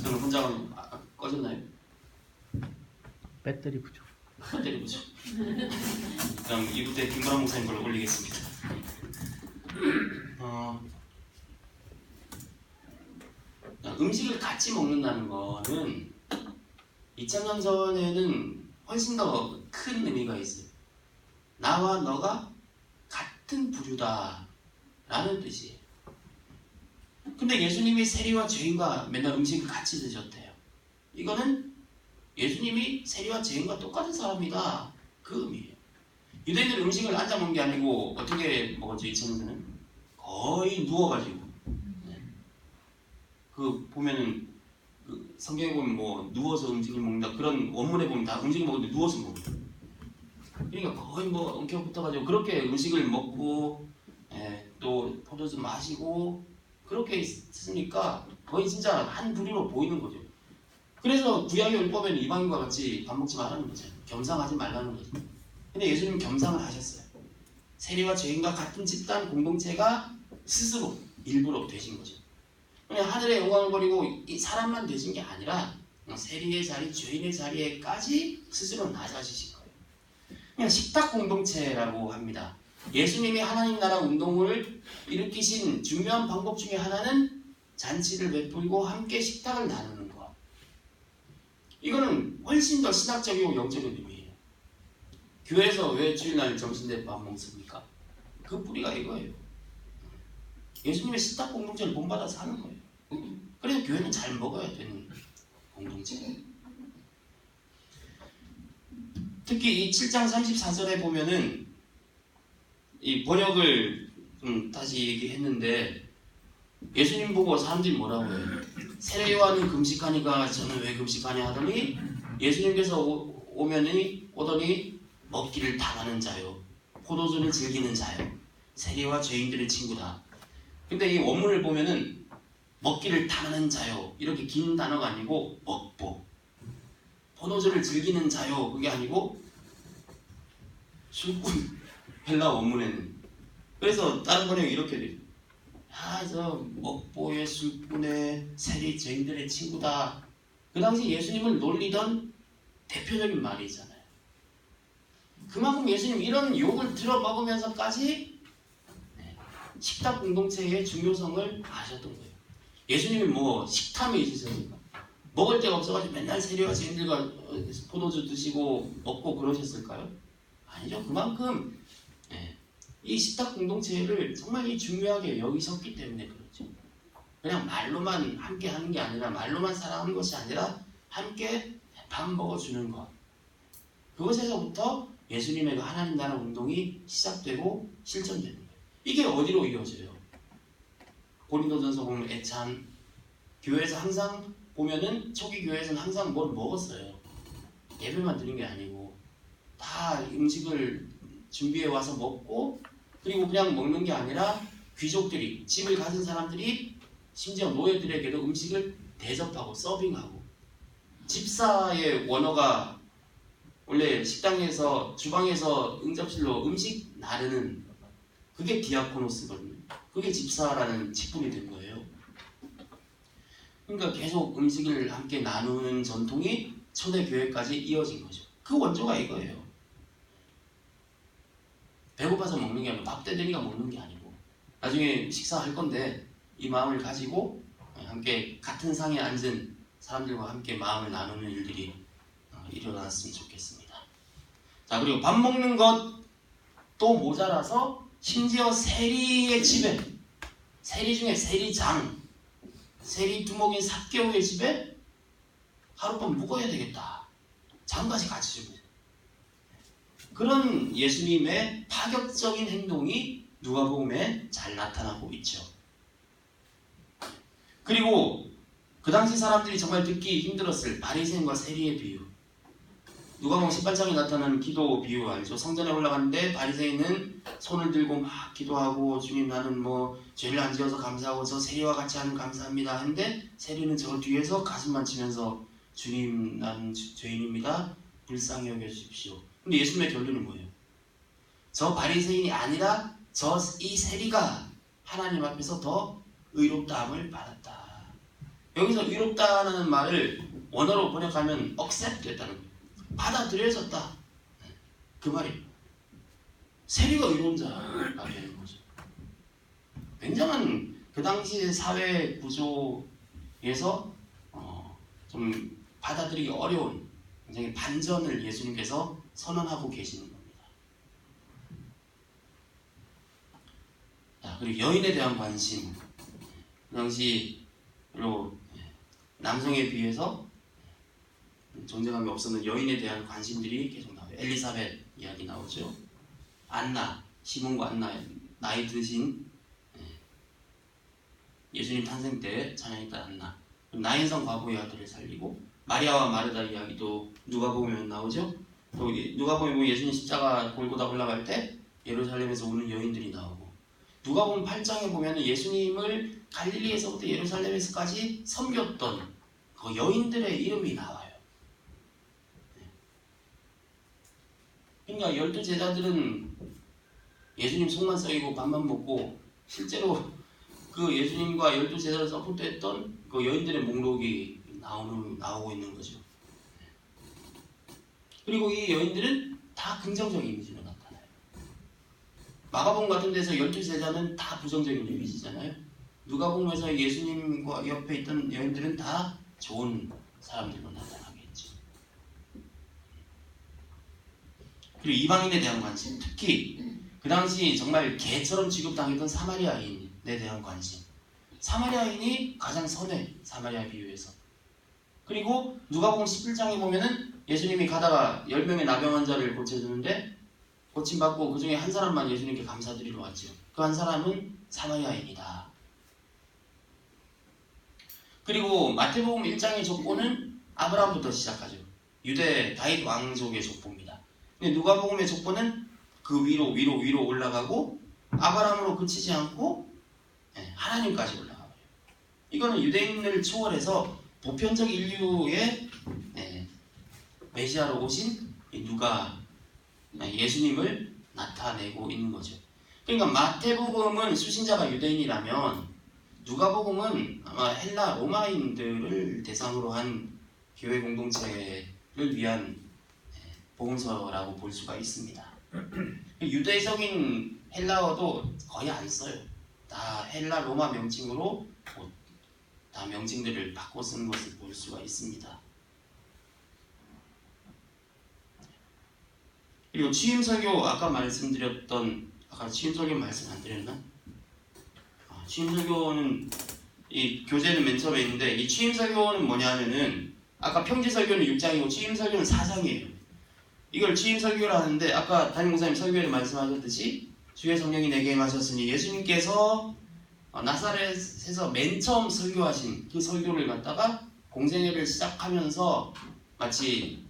저는 혼자 가면 꺼졌나요?
배터리 부족.
배터리 부족. 그럼 이부터 김구라 목사님 걸로 올리겠습니다. 음식을 같이 먹는다는 거는 2000년 전에는 훨씬 더 큰 의미가 있어요. 나와 너가 같은 부류다 라는 뜻이에요. 근데 예수님이 세리와 죄인과 맨날 음식을 같이 드셨대요. 이거는 예수님이 세리와 죄인과 똑같은 사람이다, 그 의미예요. 유대인들 음식을 앉아 먹는 게 아니고 어떻게 먹었죠? 2000년 전에는 거의 누워가지고, 그 보면은 그 성경에 보면 뭐 누워서 음식을 먹는다, 그런 원문에 보면 다 음식을 먹는데 누워서 먹는다. 그러니까 거의 뭐 엉켜 붙어가지고 그렇게 음식을 먹고, 또 포도주 마시고 그렇게 있으니까 거의 진짜 한 부류로 보이는 거죠. 그래서 구약의 율법에는 이방인과 같이 밥 먹지 말라는 거죠. 겸상하지 말라는 거죠. 근데 예수님은 겸상을 하셨어요. 세리와 죄인과 같은 집단 공동체가 스스로 일부러 되신 거죠. 그냥 하늘의 영광을 버리고 이 사람만 되신 게 아니라 세리의 자리, 죄인의 자리에까지 스스로 낮아지신 거예요. 그냥 식탁 공동체라고 합니다. 예수님이 하나님 나라 운동을 일으키신 중요한 방법 중에 하나는 잔치를 베풀고 함께 식탁을 나누는 것. 이거는 훨씬 더 신학적이고 영적인 의미예요. 교회에서 왜 주일날 점심때 밥 먹습니까? 그 뿌리가 이거예요. 예수님의 식탁 공동체를 본받아서 하는 거예요. 그래서 교회는 잘 먹어야 되는 공동체. 특히 이 7장 34절에 보면은 이 번역을 좀 다시 얘기했는데, 예수님 보고 사람들이 뭐라고 해요? 세례요한은 금식하니까 저는 왜 금식하냐 하더니 예수님께서 오더니 먹기를 당하는 자요, 포도주를 즐기는 자요, 세리와 죄인들의 친구다. 근데 이 원문을 보면은 먹기를 당하는 자요 이렇게 긴 단어가 아니고 먹보, 포도주를 즐기는 자요 그게 아니고 술꾼, 헬라 원문에는. 그래서 다른 번역이 이렇게 돼요. 저 먹보의 술꾼의 세리 죄인들의 친구다. 그 당시 예수님을 놀리던 대표적인 말이잖아요. 그만큼 예수님 이런 욕을 들어 먹으면서까지 식탁 공동체의 중요성을 아셨던 거예요. 예수님이 뭐 식탐이 있으셨습니까? 먹을 데가 없어가지고 맨날 세리와 죄인들과 포도주 드시고 먹고 그러셨을까요? 아니죠. 그만큼 이 식탁 공동체를 정말 중요하게 여기셨기 때문에 그렇죠. 그냥 말로만 함께 하는 게 아니라, 말로만 사랑하는 것이 아니라 함께 밥 먹어주는 것. 그것에서부터 예수님의 하나님 나라 운동이 시작되고 실천되는 거예요. 이게 어디로 이어져요? 고린도전서 보면 애찬, 교회에서 항상 보면은 초기 교회에서는 항상 뭘 먹었어요. 예배만 드린 게 아니고 다 음식을 준비해 와서 먹고, 그리고 그냥 먹는 게 아니라 귀족들이, 집을 가진 사람들이 심지어 노예들에게도 음식을 대접하고 서빙하고, 집사의 원어가 원래 식당에서 주방에서 응접실로 음식 나르는, 그게 디아코노스거든요. 그게 집사라는 직분이 된 거예요. 그러니까 계속 음식을 함께 나누는 전통이 초대교회까지 이어진 거죠. 그 원조가 이거예요. 배고파서 먹는 게 아니고, 밥 떼되니까 먹는 게 아니고, 나중에 식사할 건데 이 마음을 가지고 함께 같은 상에 앉은 사람들과 함께 마음을 나누는 일들이 일어났으면 좋겠습니다. 자, 그리고 밥 먹는 것도 모자라서 심지어 세리의 집에, 세리 중에 세리장, 세리 두목인 삭개오의 집에 하룻밤 묵어야 되겠다. 장까지 같이 주고. 그런 예수님의 파격적인 행동이 누가복음에 잘 나타나고 있죠. 그리고 그 당시 사람들이 정말 듣기 힘들었을 바리새인과 세리의 비유. 누가복음 18장에 나타나는 기도 비유 알죠? 성전에 올라갔는데 바리새인은 손을 들고 막 기도하고, 주님 나는 뭐 죄를 안 지어서 감사하고 저 세리와 같이 하는 감사합니다 했는데, 세리는 저 뒤에서 가슴만 치면서 주님 나는 죄인입니다. 불쌍히 여겨주십시오. 근데 예수님의 결론은 뭐예요? 저 바리새인이 아니라 이 세리가 하나님 앞에서 더 의롭다함을 받았다. 여기서 의롭다는 말을 원어로 번역하면 accept 됐다는 거예요. 받아들여졌다. 그 말이에요. 세리가 의로운 자가 되는 거죠. 굉장한 그 당시 사회 구조에서 좀 받아들이기 어려운 굉장히 반전을 예수님께서 선언하고 계시는 겁니다. 자, 그리고 여인에 대한 관심. 그 당시로 남성에 비해서 존재감이 없었는 여인에 대한 관심들이 계속 나와요. 엘리사벳 이야기 나오죠. 안나, 시몬과 안나, 나이 드신 예수님 탄생 때 찬양했던 안나, 나인성 과부의 아들을 살리고, 마리아와 마르다 이야기도 누가복음에 나오죠. 또 누가복음에 보면 예수님 십자가 골고다 올라갈 때 예루살렘에서 우는 여인들이 나오고, 누가복음 8장에 보면 예수님을 갈릴리에서부터 예루살렘에서까지 섬겼던 그 여인들의 이름이 나와요. 그러니까 12제자들은 예수님 속만 썩이고 밥만 먹고, 실제로 그 예수님과 12제자를 서포트했던 그 여인들의 목록이 나오고 있는 거죠. 그리고 이 여인들은 다 긍정적인 이미지로 나타나요. 마가복음 같은 데서 12제자는 다 부정적인 이미지잖아요. 누가복음에서 예수님과 옆에 있던 여인들은 다 좋은 사람들로 나타나겠죠. 그리고 이방인에 대한 관심, 특히 그 당시 정말 개처럼 취급당했던 사마리아인에 대한 관심. 사마리아인이 가장 선해, 사마리아 비유에서. 그리고 누가복음 11장에 보면은 예수님이 가다가 10명의 나병 환자를 고쳐주는데, 고침받고 그 중에 한 사람만 예수님께 감사드리러 왔죠. 그 한 사람은 사마리아인이다. 그리고 마태복음 1장의 족보는 아브라함부터 시작하죠. 유대 다윗 왕족의 족보입니다. 근데 누가복음의 족보는 그 위로 올라가고 아브라함으로 그치지 않고 하나님까지 올라가요. 이거는 유대인을 초월해서 보편적 인류의 메시아로 오신 누가 예수님을 나타내고 있는 거죠. 그러니까 마태복음은 수신자가 유대인이라면 누가복음은 아마 헬라 로마인들을 대상으로 한 교회 공동체를 위한 복음서라고 볼 수가 있습니다. 유대적인 헬라어도 거의 안 써요. 다 헬라 로마 명칭으로 다 명칭들을 바꿔 쓰는 것을 볼 수가 있습니다. 그리고 취임설교, 아까 취임설교 말씀 안 드렸나? 취임설교는 이 교재는 맨 처음에 있는데, 이 취임설교는 뭐냐면은 아까 평지설교는 6장이고 취임설교는 4장이에요. 이걸 취임설교를 하는데, 아까 담임목사님 설교에 말씀하셨듯이 주의 성령이 내게 임하셨으니 예수님께서 나사렛에서 맨 처음 설교하신 그 설교를 갖다가 공생애를 시작하면서 마치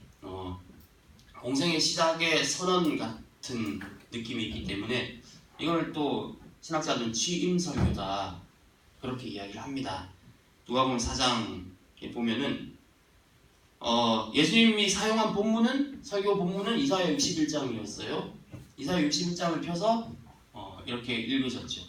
공생애 시작의 선언 같은 느낌이 있기 때문에 이걸 또 신학자들은 취임 설교다 그렇게 이야기를 합니다. 누가복음 4장에 보면은 예수님이 사용한 본문은 설교 본문은 이사야 61장이었어요. 이사야 61장을 펴서 이렇게 읽으셨죠.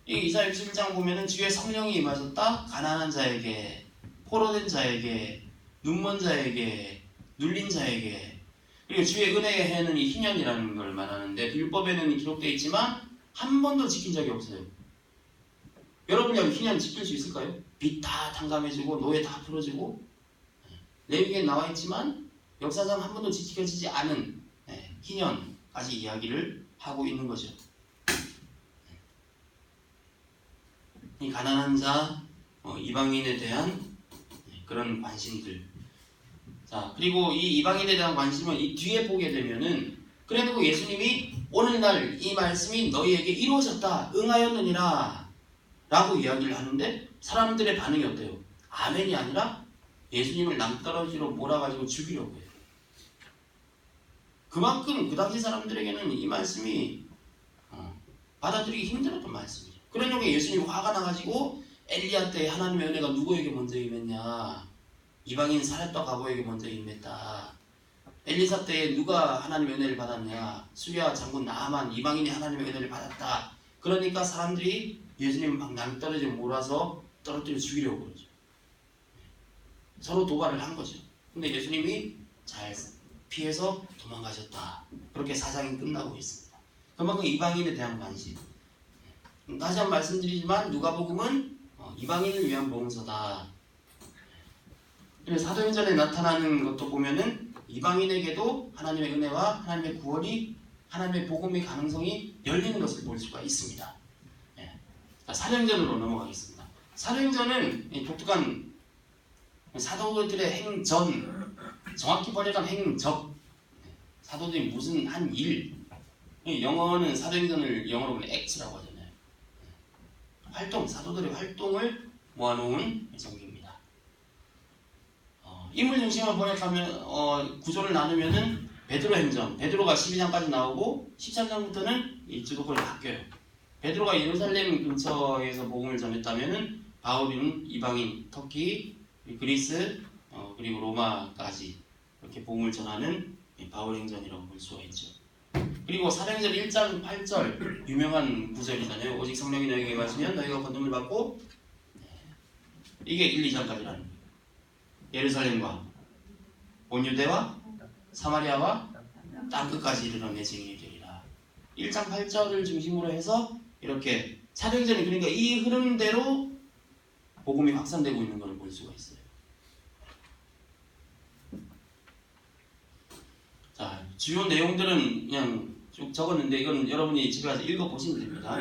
이 이사야 61장 보면은 주의 성령이 임하셨다. 가난한 자에게, 포로된 자에게, 눈먼 자에게, 눌린 자에게. 그리고 주의 은혜의 해는 이 희년이라는 걸 말하는데 율법에는 기록되어 있지만 한 번도 지킨 적이 없어요. 여러분이 희년 지킬 수 있을까요? 빚 다 탕감해주고 노예 다 풀어주고 레위기에 나와 있지만 역사상 한 번도 지켜지지 않은 희년까지 이야기를 하고 있는 거죠. 이 가난한 자, 이방인에 대한 그런 관심들. 자, 그리고 이 이방인에 대한 관심은 이 뒤에 보게 되면은 그래도 예수님이 오늘날 이 말씀이 너희에게 이루어졌다, 응하였느니라 라고 이야기를 하는데 사람들의 반응이 어때요? 아멘이 아니라 예수님을 낭떠러지로 몰아가지고 죽이려고 해요. 그만큼 그 당시 사람들에게는 이 말씀이 받아들이기 힘들었던 말씀이죠. 그러니까 예수님이 화가 나가지고 엘리야 때 하나님의 은혜가 누구에게 먼저 임했냐? 이방인 사렙과 가보에게 먼저 임했다. 엘리사 때에 누가 하나님의 은혜를 받았냐? 수리아 장군 나아만 이방인이 하나님의 은혜를 받았다. 그러니까 사람들이 예수님을 막 낭떠러지로 몰아서 떨어뜨려 죽이려고 그러죠. 서로 도발을 한 거죠. 근데 예수님이 잘 피해서 도망가셨다. 그렇게 사장이 끝나고 있습니다. 그만큼 이방인에 대한 관심. 다시 한번 말씀드리지만 누가복음은 이방인을 위한 복음서다. 사도행전에 나타나는 것도 보면은 이방인에게도 하나님의 은혜와 하나님의 구원이 하나님의 복음의 가능성이 열리는 것을 볼 수가 있습니다. 사도행전으로 넘어가겠습니다. 사도행전은 독특한 사도들의 행전, 정확히 번역한 행적, 사도들이 무슨 한 일, 영어는 사도행전을 영어로 보면 act라고 하잖아요. 활동, 사도들의 활동을 모아놓은 성경입니다. 인물 중심으로 번역하면 구조를 나누면은 베드로 행전, 베드로가 12장까지 나오고 13장부터는 이 주도권이 바뀌어요. 베드로가 예루살렘 근처에서 복음을 전했다면은 바울은 이방인, 터키, 그리스, 그리고 로마까지 이렇게 복음을 전하는 바울 행전이라고 볼 수가 있죠. 그리고 사도행전 1장 8절 유명한 구절이잖아요. 오직 성령이 너희에게 임하시면 너희가 권능을 받고 이게 1, 2장까지라는 거예요. 예루살렘과 온 유대와 사마리아와 땅끝까지 이르러 내 증인이 되리라. 1장 8절을 중심으로 해서 이렇게 사도행전이 그러니까 이 흐름대로 복음이 확산되고 있는 걸 볼 수가 있어요. 자, 주요 내용들은 그냥 쭉 적었는데 이건 여러분이 집에 가서 읽어보시면 됩니다.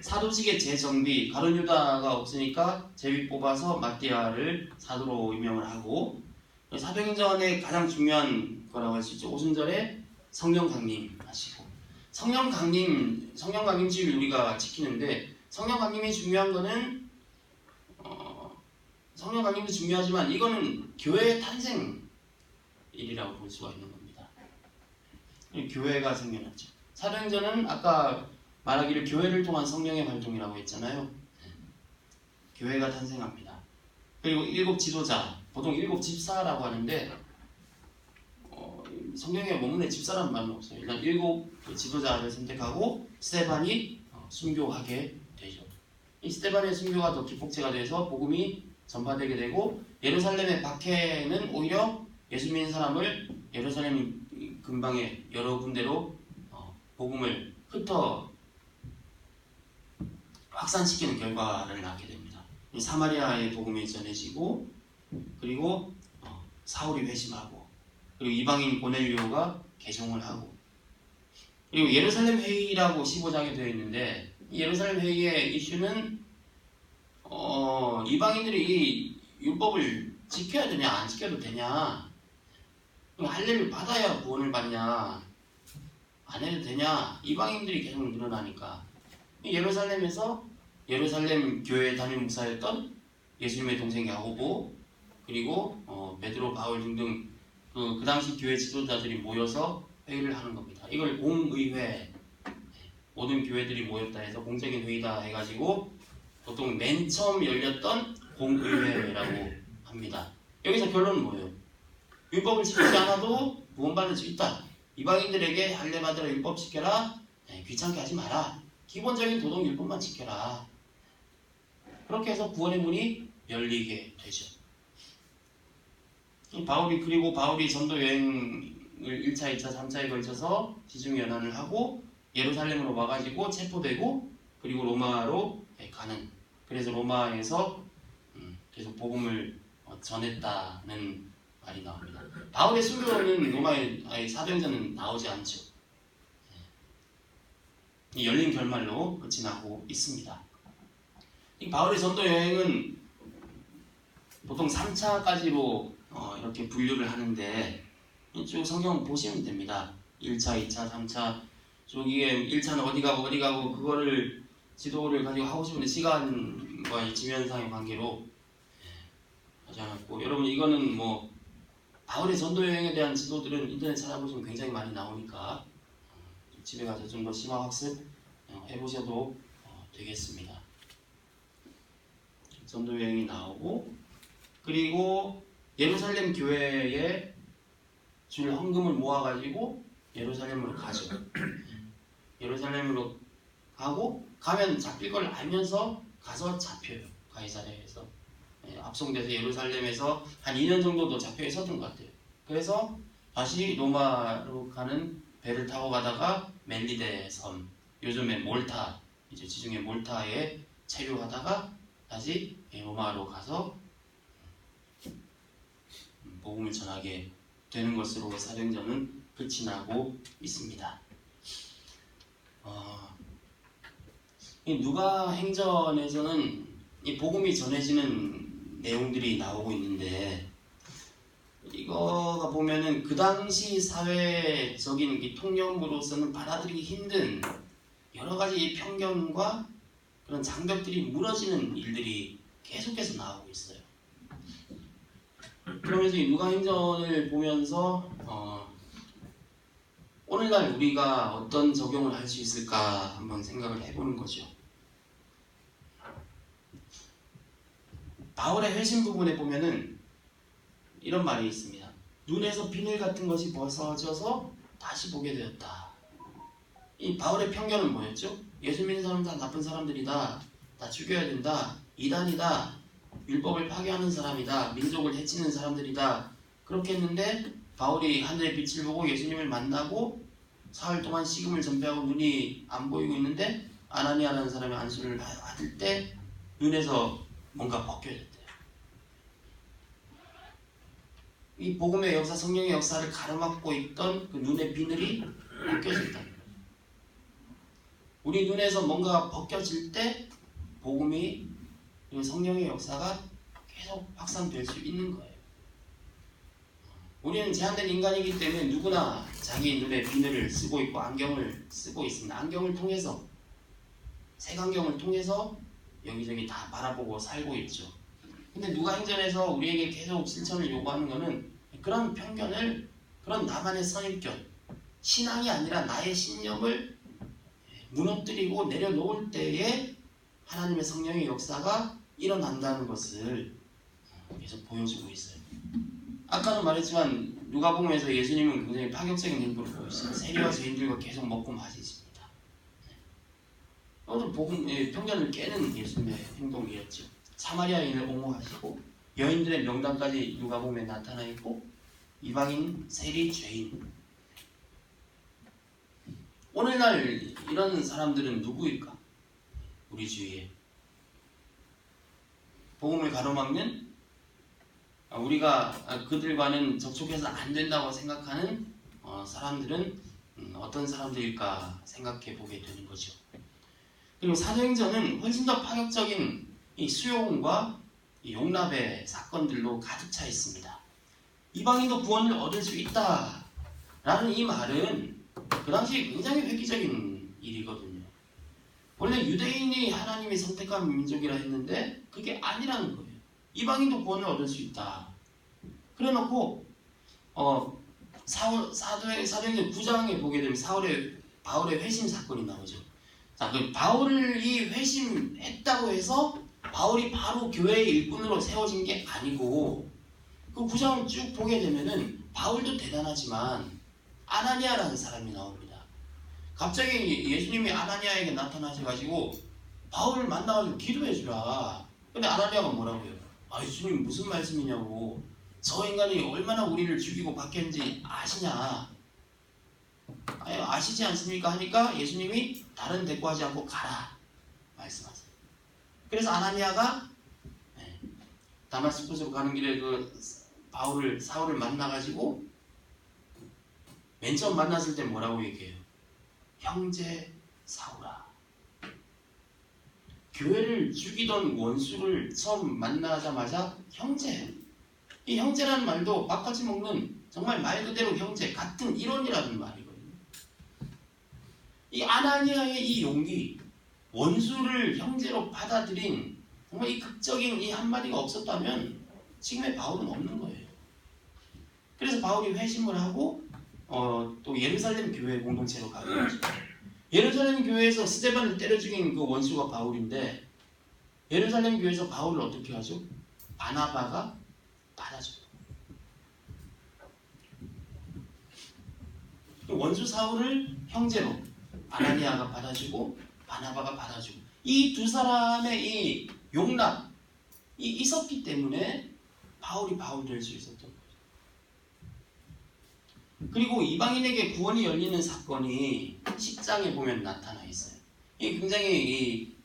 사도직의 재정비, 가룟 유다가 없으니까 제비 뽑아서 마띠아를 사도로 임명을 하고 사도행전의 가장 중요한 거라고 할 수 있죠. 오순절에 성령 강림 하시고 성령 강림주의를 우리가 지키는데 성령 강림이 중요한 거는 성령 강림도 중요하지만 이거는 교회의 탄생일이라고 볼 수가 있는 겁니다. 교회가 생겨났죠. 사도행전은 아까 말하기를 교회를 통한 성령의 활동이라고 했잖아요. 교회가 탄생합니다. 그리고 7 지도자, 보통 7 집사라고 하는데 성경에 본문에 집사라는 말은 없어요. 일단 7 지도자를 선택하고 스데반이 순교하게 되죠. 이 스데반의 순교가 더 기폭제가 돼서 복음이 전파되게 되고 예루살렘의 박해는 오히려 예수 믿는 사람을 예루살렘 근방에 여러 군데로 복음을 흩어 확산시키는 결과를 낳게 됩니다. 사마리아의 복음이 전해지고 그리고 사울이 회심하고 그리고 이방인 고넬료가 개종을 하고 그리고 예루살렘 회의라고 15장에 되어 있는데 이 예루살렘 회의의 이슈는 이방인들이 이 율법을 지켜야 되냐 안 지켜도 되냐 할례를 받아야 구원을 받냐 안 해도 되냐 이방인들이 계속 늘어나니까 예루살렘에서 예루살렘 교회 담임 목사였던 예수님의 동생 야고보 그리고 베드로 바울 등등 그 당시 교회 지도자들이 모여서 회의를 하는 겁니다. 이걸 공의회 모든 교회들이 모였다 해서 공적인 회의다 해가지고 보통 맨 처음 열렸던 공의회라고 합니다. 여기서 결론은 뭐예요? 율법을 지키지 않아도 구원받을 수 있다. 이방인들에게 할례받으라 율법 지켜라. 귀찮게 하지 마라. 기본적인 도덕 율법만 지켜라. 그렇게 해서 구원의 문이 열리게 되죠. 바울이 전도 여행을 1차, 2차, 3차에 걸쳐서 지중연한을 하고 예루살렘으로 와가지고 체포되고 그리고 로마로 가는, 그래서 로마에서 계속 복음을 전했다는 말이 나옵니다. 바울의 순교는 로마의 사도행전은 나오지 않죠. 열린 결말로 끝이 나고 있습니다. 이 바울의 전도 여행은 보통 3차까지로 이렇게 분류를 하는데 쭉 성경 보시면 됩니다. 1차, 2차, 3차 저기에 1차는 어디 가고 그거를 지도를 가지고 하고 싶은데 시간과 지면상의 관계로 하지 않았고, 여러분 이거는 뭐 바울의 전도 여행에 대한 지도들은 인터넷 찾아보시면 굉장히 많이 나오니까 집에 가서 좀 더 심화 학습 해보셔도 되겠습니다. 전도 여행이 나오고, 그리고 예루살렘 교회에 줄 헌금을 모아가지고 예루살렘으로 가죠. 예루살렘으로 가면 잡힐 걸 알면서 가서 잡혀요. 가이사랴에서 압송돼서 예루살렘에서 한 2년 정도도 잡혀 있었던 것 같아요. 그래서 다시 로마로 가는 배를 타고 가다가 멜리데 섬, 요즘에 몰타, 이제 지중해 몰타에 체류하다가 다시 로마로 가서 복음을 전하게 되는 것으로 사도행전은 끝이 나고 있습니다. 누가 행전에서는 이 복음이 전해지는 내용들이 나오고 있는데, 이거가 보면은 그 당시 사회적인 이 통념으로서는 받아들이기 힘든 여러 가지 편견과 그런 장벽들이 무너지는 일들이 계속해서 나오고 있어요. 그러면서 이 누가행전을 보면서 오늘날 우리가 어떤 적용을 할 수 있을까 한번 생각을 해보는 거죠. 바울의 회심 부분에 보면은 이런 말이 있습니다. 눈에서 비늘 같은 것이 벗어져서 다시 보게 되었다. 이 바울의 편견은 뭐였죠? 예수 믿는 사람은 다 나쁜 사람들이다. 다 죽여야 된다. 이단이다. 율법을 파괴하는 사람이다. 민족을 해치는 사람들이다. 그렇게 했는데 바울이 하늘의 빛을 보고 예수님을 만나고 사흘 동안 식음을 전폐하고 눈이 안 보이고 있는데 아나니아라는 사람의 안수를 받을 때 눈에서 뭔가 벗겨졌대요. 이 복음의 역사, 성령의 역사를 가로막고 있던 그 눈의 비늘이 벗겨졌다. 우리 눈에서 뭔가 벗겨질 때 복음이, 성령의 역사가 계속 확산될 수 있는 거예요. 우리는 제한된 인간이기 때문에 누구나 자기 눈에 비늘을 쓰고 있고 안경을 쓰고 있습니다. 안경을 통해서, 색안경을 통해서 여기저기 다 바라보고 살고 있죠. 근데 누가행전에서 우리에게 계속 실천을 요구하는 것은 그런 편견을, 그런 나만의 선입견, 신앙이 아니라 나의 신념을 무너뜨리고 내려놓을 때에 하나님의 성령의 역사가 일어난다는 것을 계속 보여주고 있어요. 아까도 말했지만 누가복음에서 예수님은 굉장히 파격적인 행동을 보였어요. 세리와 죄인들과 계속 먹고 마시십니다. 이것도 복음, 편견을 깨는 예수님의 행동이었죠. 사마리아인을 옹호하시고 여인들의 명단까지 누가복음에 나타나 있고 이방인, 세리, 죄인. 오늘날 이런 사람들은 누구일까? 우리 주위에 복음을 가로막는, 우리가 그들과는 접촉해서 안 된다고 생각하는 사람들은 어떤 사람들일까 생각해 보게 되는 거죠. 그리고 사도행전은 훨씬 더 파격적인 이 수용과 이 용납의 사건들로 가득 차 있습니다. 이방인도 구원을 얻을 수 있다라는 이 말은 그 당시 굉장히 획기적인 일이거든요. 원래 유대인이 하나님이 선택한 민족이라 했는데 그게 아니라는 거예요. 이방인도 구원을 얻을 수 있다. 그래놓고 사도행전 9장에 보게 되면 바울의 회심 사건이 나오죠. 자, 그 바울이 회심했다고 해서 바울이 바로 교회의 일꾼으로 세워진 게 아니고, 그 구절을 쭉 보게 되면은 바울도 대단하지만 아나니아라는 사람이 나옵니다. 갑자기 예수님이 아나니아에게 나타나셔가지고 바울을 만나가지고 기도해주라. 근데 아나니아가 뭐라고 해요? 아, 예수님 무슨 말씀이냐고. 저 인간이 얼마나 우리를 죽이고 박했는지 아시냐? 아시지 않습니까? 하니까 예수님이 다른 대꾸하지 않고 가라 말씀하세요. 그래서 아나니아가 다마스쿠스로 가는 길에 그 사울을 만나가지고 맨 처음 만났을 때 뭐라고 얘기해요? 형제 사울아. 교회를 죽이던 원수를 처음 만나자마자 형제. 이 형제라는 말도 밥같이 먹는 정말 말 그대로 형제, 같은 일원이라는 말이거든요. 이 아나니아의 이 용기, 원수를 형제로 받아들인 정말 이 극적인 이 한마디가 없었다면 지금의 바울은 없는 거예요. 그래서 바울이 회심을 하고 또 예루살렘 교회 공동체로 가게 되죠. 예루살렘 교회에서 스데반을 때려 죽인 그 원수가 바울인데, 예루살렘 교회에서 바울을 어떻게 하죠? 바나바가 받아줘요. 원수 사울을 형제로 아나니아가 받아주고 바나바가 받아주고, 이 두 사람의 이 용납이 있었기 때문에 바울이 바울 될 수 있었던 거죠. 그리고 이방인에게 구원이 열리는 사건이 10장에 보면 나타나 있어요. 이게 굉장히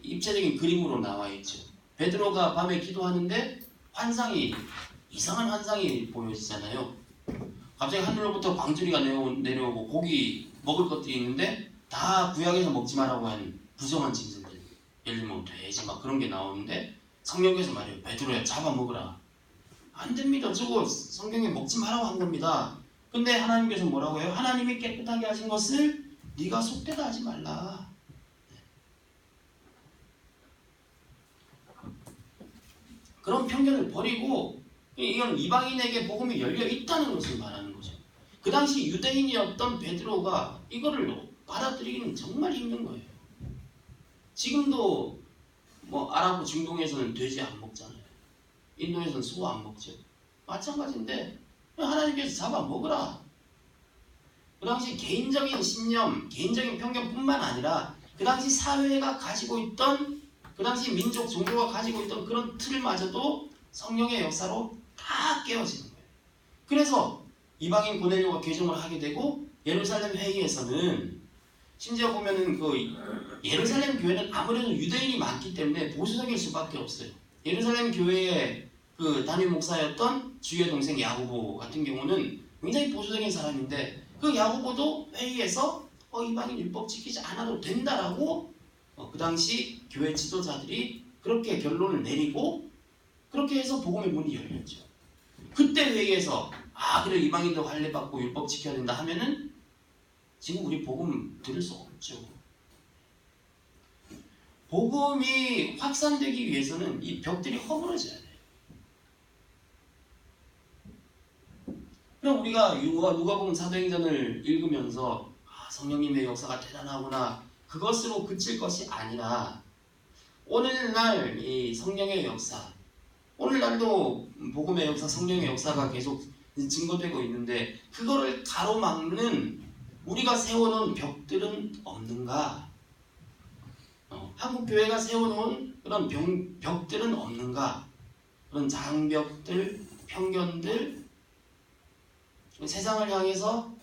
입체적인 그림으로 나와 있죠. 베드로가 밤에 기도하는데 이상한 환상이 보여지잖아요. 갑자기 하늘로부터 광주리가 내려오고 고기 먹을 것들이 있는데 다 구약에서 먹지 말라고 한 부정한 짐승들, 예를 들면 돼지 막 그런 게 나오는데 성경에서 말해요. 베드로야, 잡아먹으라. 안 됩니다. 저거 성경에 먹지 말라고 한 겁니다. 근데 하나님께서 뭐라고 해요? 하나님이 깨끗하게 하신 것을 네가 속되다 하지 말라. 그런 편견을 버리고, 이건 이방인에게 복음이 열려 있다는 것을 말하는 거죠. 그 당시 유대인이었던 베드로가 이거를 받아들이기는 정말 힘든 거예요. 지금도 뭐 아랍 중동에서는 돼지 안 먹잖아요. 인도에서는 소 안 먹죠. 마찬가지인데 하나님께서 잡아 먹으라. 그 당시 개인적인 신념, 개인적인 편견뿐만 아니라 그 당시 사회가 가지고 있던, 그 당시 민족 종교가 가지고 있던 그런 틀마저도 성령의 역사로 다 깨어지는 거예요. 그래서 이방인 고넬료가 개종을 하게 되고, 예루살렘 회의에서는 심지어 보면은 그 예루살렘 교회는 아무래도 유대인이 많기 때문에 보수적일 수밖에 없어요. 예루살렘 교회의 그 담임 목사였던 주의 동생 야고보 같은 경우는 굉장히 보수적인 사람인데, 그 야고보도 회의에서 이방인 율법 지키지 않아도 된다라고 그 당시 교회 지도자들이 그렇게 결론을 내리고, 그렇게 해서 복음의 문이 열렸죠. 그때 회의에서 그래 이방인도 할례 받고 율법 지켜야 된다 하면은 지금 우리 복음 들을 수 없죠. 복음이 확산되기 위해서는 이 벽들이 허물어져야 돼요. 그럼 우리가 누가복음 사도행전을 읽으면서 성령님의 역사가 대단하구나, 그것으로 그칠 것이 아니라 오늘날 이 성령의 역사, 오늘날도 복음의 역사, 성령의 역사가 계속 증거되고 있는데, 그거를 가로막는 우리가 세워놓은 벽들은 없는가? 한국 교회가 세워놓은 그런 벽들은 없는가? 그런 장벽들, 편견들, 세상을 향해서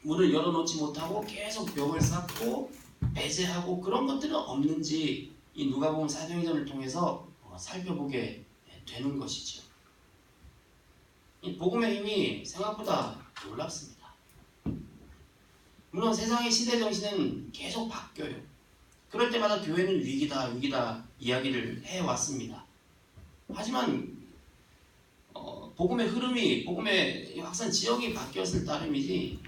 문을 열어놓지 못하고 계속 벽을 쌓고 배제하고 그런 것들은 없는지 이 누가복음 사도행전을 통해서 살펴보게 되는 것이죠. 이 복음의 힘이 생각보다 놀랍습니다. 물론 세상의 시대 정신은 계속 바뀌어요. 그럴 때마다 교회는 위기다 이야기를 해왔습니다. 하지만 복음의 흐름이, 복음의 확산 지역이 바뀌었을 따름이지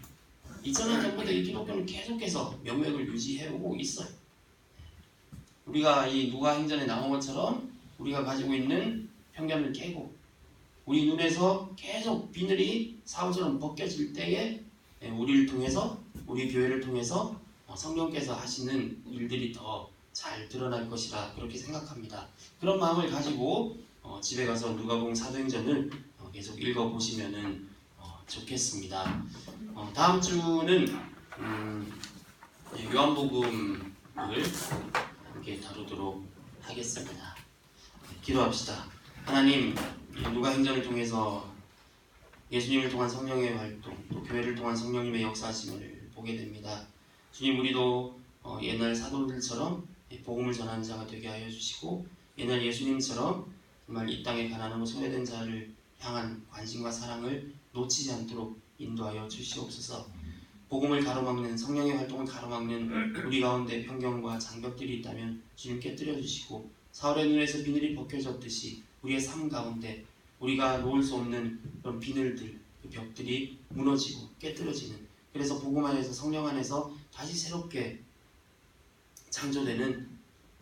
2000년 전부터 이 기독교는 계속해서 명맥을 유지해오고 있어요. 우리가 이 누가행전에 나온 것처럼 우리가 가지고 있는 편견을 깨고 우리 눈에서 계속 비늘이 사우처럼 벗겨질 때에 우리를 통해서, 우리 교회를 통해서 성령께서 하시는 일들이 더 잘 드러날 것이라 그렇게 생각합니다. 그런 마음을 가지고 집에 가서 누가복음 사도행전을 계속 읽어보시면은 좋겠습니다. 다음 주는 요한복음을 함께 다루도록 하겠습니다. 기도합시다. 하나님, 누가행전을 통해서 예수님을 통한 성령의 활동, 또 교회를 통한 성령님의 역사하심을 보게 됩니다. 주님, 우리도 옛날 사도들처럼 복음을 전하는 자가 되게 하여 주시고, 옛날 예수님처럼 정말 이 땅에 가난하고 소외된 자를 향한 관심과 사랑을 놓치지 않도록 인도하여 주시옵소서. 복음을 가로막는, 성령의 활동을 가로막는 우리 가운데 편견과 장벽들이 있다면 주님 깨뜨려 주시고, 사울의 눈에서 비늘이 벗겨졌듯이 우리의 삶 가운데 우리가 놓을 수 없는 그런 비늘들, 그 벽들이 무너지고 깨뜨려지는, 그래서 복음 안에서, 성령 안에서 다시 새롭게 창조되는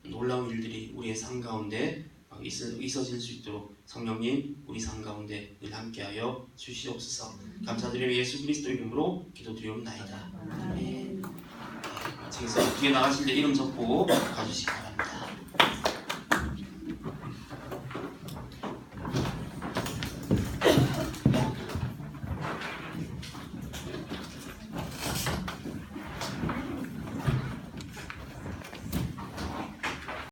놀라운 일들이 우리의 삶 가운데 있어질 수 있도록 성령님 우리 삶 가운데 늘 함께하여 주시옵소서. 감사드리며 예수 그리스도 이름으로 기도드리옵나이다. 아멘. 뒤에 나가실 때 이름 적고 가주시기 바랍니다.